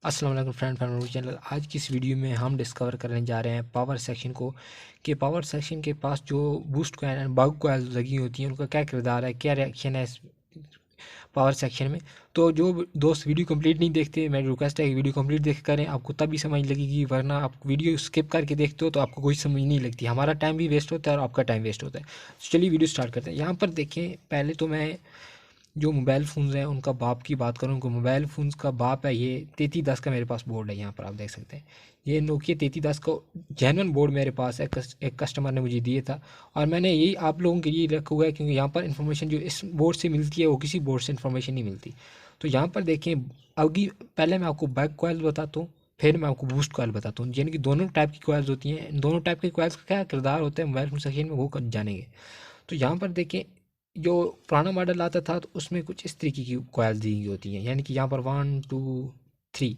अस्सलाम वालेकुम friend channel. आज की इस वीडियो में हम डिस्कवर करने जा रहे हैं पावर सेक्शन को कि पावर सेक्शन के पास जो boost coil and bug coil लगी होती हैं उनका क्या किरदार है, क्या रिएक्शन है इस पावर सेक्शन में। तो जो दोस्त वीडियो कंप्लीट नहीं देखते, मेरी रिक्वेस्ट है कि वीडियो कंप्लीट देख करें, आपको तभी समझ लगेगी, वरना आप वीडियो स्किप करके देखते हो तो आपको कोई समझ नहीं लगती, हमारा टाइम भी वेस्ट होता है और आपका टाइम वेस्ट होता है। तो चलिए वीडियो स्टार्ट करते हैं। यहाँ पर देखें, पहले तो मैं जो मोबाइल फ़ोन्स हैं उनका बाप की बात करूँ, उनको मोबाइल फ़ोन्स का बाप है ये 3310 का मेरे पास बोर्ड है। यहाँ पर आप देख सकते हैं ये नोकिया 3310 का जेन्युइन बोर्ड मेरे पास है, एक कस्टमर ने मुझे दिए था और मैंने यही आप लोगों के लिए रखा हुआ है, क्योंकि यहाँ पर इन्फॉर्मेशन जो इस बोर्ड से मिलती है वो किसी बोर्ड से इन्फॉर्मेशन नहीं मिलती। तो यहाँ पर देखें, अभी पहले मैं आपको बैक कॉइल बताता हूँ, फिर मैं आपको बूस्ट कॉइल बताता हूँ, यानी कि दोनों टाइप की कॉइल्स होती हैं। इन दोनों टाइप की कॉइल्स का क्या किरदार होता है मोबाइल फोन सेक्शन में, वो जानेंगे। तो यहाँ पर देखें, जो पुराना मॉडल आता था तो उसमें कुछ इस तरीके की कॉइल्स दी गई होती हैं, यानी कि यहाँ पर 1 2 3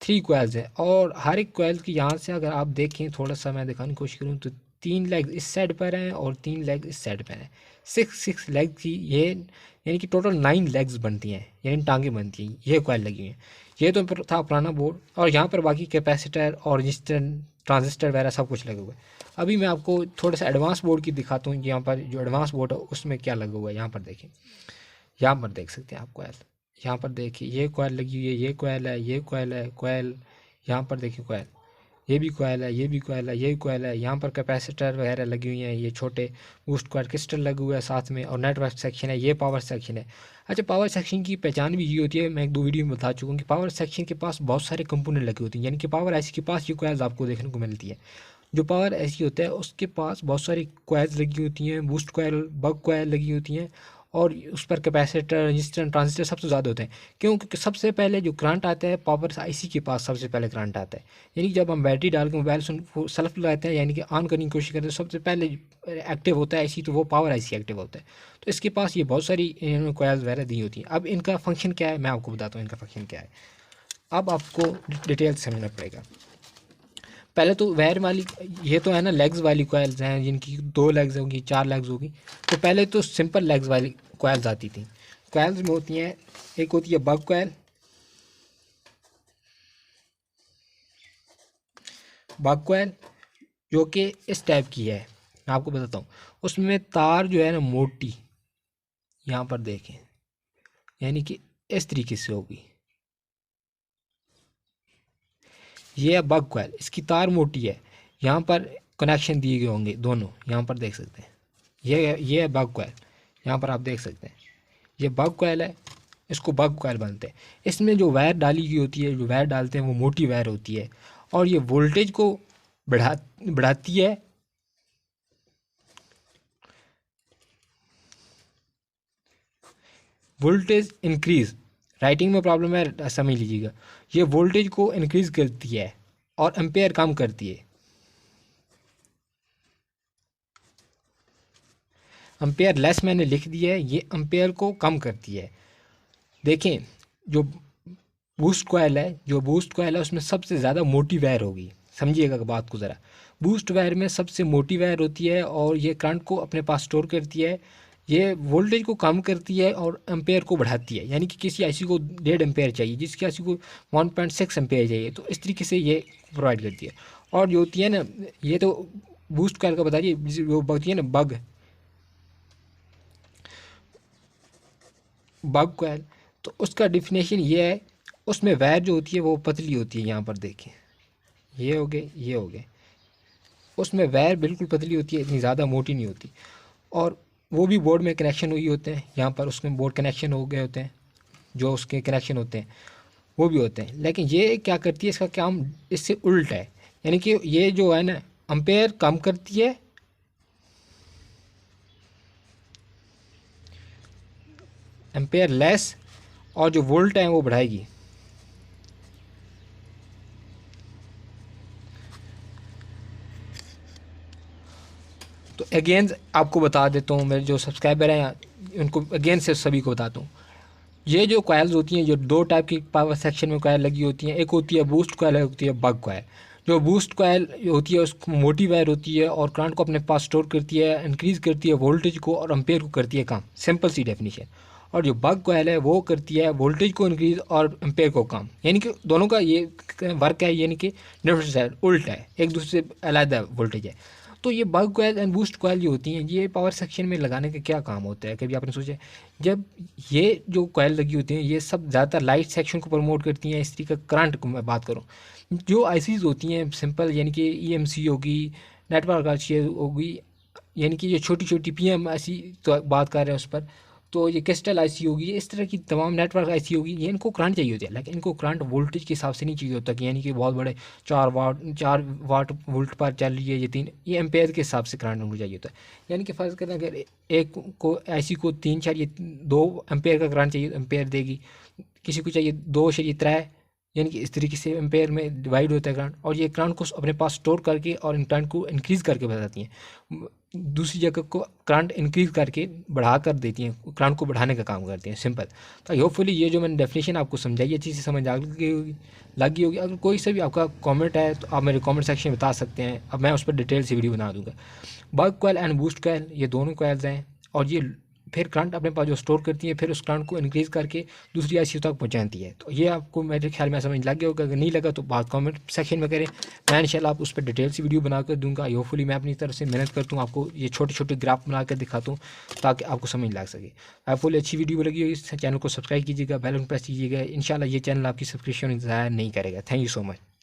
3 कॉइल्स हैं और हर एक कॉइल की यहाँ से अगर आप देखें, थोड़ा सा मैं दिखाने की कोशिश करूँ तो 3 लेग इस साइड पर हैं और 3 लेग इस साइड पर हैं। 6 लेग की ये यानी कि टोटल 9 लेग्स बनती हैं, यानी टांगे बनती हैं, ये कॉइल लगी हुई हैं। ये तो था पुराना बोर्ड और यहाँ पर बाकी कैपेसिटर और रजिस्टर ट्रांजिस्टर वगैरह सब कुछ लगे हुए हैं। अभी मैं आपको थोड़ा सा एडवांस बोर्ड की दिखाता हूँ, यहाँ पर जो एडवांस बोर्ड है उसमें क्या लगा हुआ है। यहाँ पर देखें, यहाँ पर देख सकते हैं आप कॉयल, यहाँ पर देखिए ये कॉयल लगी हुई है, ये कॉयल है, ये कॉयल है, कॉयल यहाँ पर देखिए कॉयल, ये भी कॉयल है, ये भी कॉयल है, ये भी कॉयल है। यहाँ पर कैपेसिटर वगैरह लगी हुई हैं, ये छोटे बूस्ट कॉयल क्रिस्टल लगे हुए हैं साथ में, और नेटवर्क सेक्शन है, ये पावर सेक्शन है। अच्छा, पावर सेक्शन की पहचान भी ये होती है, मैं 1 2 वीडियो में बता चुका हूँ कि पावर सेक्शन के पास बहुत सारे कंपोनेंट लगे होते हैं, यानी कि पावर ऐसी के पास ये कॉयल्स आपको देखने को मिलती है। जो पावर ऐसी होता है उसके पास बहुत सारी कॉइल्स लगी होती हैं, बूस्ट कॉइल बग कॉइल लगी होती हैं, और उस पर कैपेसिटर रजिस्टर ट्रांजिस्टर सबसे ज़्यादा होते हैं। क्यों? क्योंकि सबसे पहले जो करंट आता है पावर आईसी के पास सबसे पहले करंट आता है। यानी कि जब हम बैटरी डाल के मोबाइल सेल्फ लगाते हैं, यानी कि ऑन करने की कोशिश करते हैं, सबसे पहले एक्टिव होता है आईसी, तो वो पावर आईसी एक्टिव होता है। तो इसके पास ये बहुत सारी कॉइल्स वगैरह दी होती हैं। अब इनका फंक्शन क्या है मैं आपको बताता हूँ, इनका फंक्शन क्या है। अब आपको डिटेल समझना पड़ेगा। पहले तो वायर वाली, ये तो है ना लेग्स वाली कॉइल्स हैं जिनकी 2 लेग्स होगी, 4 लेग्स होगी। तो पहले तो सिंपल लेग्स वाली कॉइल्स आती थी। कॉइल्स में होती हैं, एक होती है बग कॉइल, बग कॉइल जो कि इस टाइप की है, मैं आपको बताता हूँ। उसमें तार जो है ना मोटी, यहाँ पर देखें, यानी कि इस तरीके से होगी, ये है बग कॉइल, इसकी तार मोटी है, यहाँ पर कनेक्शन दिए गए होंगे दोनों, यहाँ पर देख सकते हैं। ये है बग कॉइल, यहाँ पर आप देख सकते हैं, ये बग कॉइल है, इसको बग कॉइल बनते हैं। इसमें जो वायर डाली गई होती है, जो वायर डालते हैं वो मोटी वायर होती है, और ये वोल्टेज को बढ़ाती है, वोल्टेज इंक्रीज, राइटिंग में प्रॉब्लम है समझ लीजिएगा। ये वोल्टेज को इंक्रीज करती है और एम्पेयर कम करती है। एम्पेयर लेस मैंने लिख दिया है, ये एम्पेयर को कम करती है। देखें, जो बूस्ट कॉइल है, उसमें सबसे ज़्यादा मोटी वायर होगी, समझिएगा बात को ज़रा। बूस्ट वायर में सबसे मोटी वायर होती है और ये करंट को अपने पास स्टोर करती है, ये वोल्टेज को कम करती है और एम्पेयर को बढ़ाती है। यानी कि किसी आईसी को 1.5 एम्पेयर चाहिए, जिसकी आईसी को 1.6 एम्पेयर चाहिए, तो इस तरीके से ये प्रोवाइड करती है। और जो होती है ना, ये तो बूस्ट कॉइल का बता रही है, जो होती है ना बग कॉइल, तो उसका डिफिनेशन ये है, उसमें वायर जो होती है वो पतली होती है। यहाँ पर देखें, ये हो गए, ये हो गए, उसमें वायर बिल्कुल पतली होती है, इतनी ज़्यादा मोटी नहीं होती। और वो भी बोर्ड में कनेक्शन हुई होते हैं, यहाँ पर उसमें बोर्ड कनेक्शन हो गए होते हैं, जो उसके कनेक्शन होते हैं वो भी होते हैं। लेकिन ये क्या करती है, इसका काम इससे उल्ट है, यानी कि ये जो है ना एम्पेयर कम करती है, एम्पेयर लेस, और जो वोल्ट है वो बढ़ाएगी। तो अगेन आपको बता देता हूँ, मेरे जो सब्सक्राइबर हैं उनको अगेन से सभी को बताता हूँ। ये जो कॉइल्स होती हैं, जो 2 टाइप की पावर सेक्शन में कॉइल लगी होती हैं, एक होती है बूस्ट कॉइल, एक होती है बग कॉइल। जो बूस्ट कॉइल होती है उसको मोटी वायर होती है और करंट को अपने पास स्टोर करती है, इंक्रीज़ करती है वोल्टेज को और एम्पेयर को करती है कम, सिंपल सी डेफिनेशन। और जो बग कॉइल है वो करती है वोल्टेज को इंक्रीज़ और एम्पेयर को कम, यानी कि दोनों का ये वर्क है, यानी कि डिफरेंट साइड उल्टा है, एक दूसरे से अलग वोल्टेज है। तो ये bug coil and boost coil जो होती हैं ये पावर सेक्शन में लगाने का क्या काम होता है, कभी आपने सोचा? जब ये जो कॉइल लगी होती हैं ये सब ज़्यादातर लाइट सेक्शन को प्रमोट करती हैं। इस तरीके का करंट को मैं बात करूँ, जो आईसीज होती हैं सिंपल, यानी कि ईएमसी होगी, नेटवर्क आर्किटेक्चर होगी, यानी कि ये छोटी छोटी पीएम ऐसी तो बात कर रहे हैं उस पर, तो ये क्रिस्टल आईसी होगी, इस तरह की तमाम नेटवर्क आईसी होगी, ये इनको करंट चाहिए होता है, लेकिन इनको करंट वोल्टेज के हिसाब से नहीं चाहिए होता कि यानी कि बहुत बड़े 4 वाट वोल्ट पर चल रही है ये एम्पेयर के हिसाब से करंट उनको चाहिए होता है। यानी कि फ़र्ज़ करें अगर एक को आईसी को 3 4 2 एम्पेयर का करंट चाहिए, एम्पेयर देगी, किसी को चाहिए 2 3, यानी कि इस तरीके से एम्पेयर में डिवाइड होता है करंट, और ये करंट को अपने पास स्टोर करके और इन करंट को इंक्रीज़ करके बताती हैं, दूसरी जगह को करंट इंक्रीज़ करके बढ़ा कर देती हैं, करंट को बढ़ाने का काम करती हैं, सिंपल। तो होपफुली ये जो मैंने डेफिनेशन आपको समझाई अच्छी से समझ आ गई होगी। अगर कोई सा भी आपका कमेंट है तो आप मेरे कमेंट सेक्शन में बता सकते हैं, अब मैं उस पर डिटेल से वीडियो बना दूँगा। Bug coil and boost coil ये दोनों कॉइल्स हैं, और ये फिर करंट अपने पास जो स्टोर करती है, फिर उस करंट को इंक्रीज़ करके दूसरी आईसी तक पहुंचाती है। तो ये आपको मेरे ख्याल में समझ लग गया होगा, अगर नहीं लगा तो बात कमेंट सेक्शन में करें, मैं इंशाल्लाह आप उस पर डिटेल से वीडियो बना कर दूँगा। होपफुली मैं अपनी तरफ से मेहनत करता हूँ, आपको ये छोटे छोटे ग्राफ बना कर दिखाता हूँ ताकि आपको समझ लग सके। होपफुली अच्छी वीडियो लगी होगी, इस चैनल को सब्सक्राइब कीजिएगा, बेल आइकन प्रेस कीजिएगा, इंशाल्लाह ये चैनल आपकी सब्सक्रिप्शन ज़ाया नहीं करेगा। Thank you so much.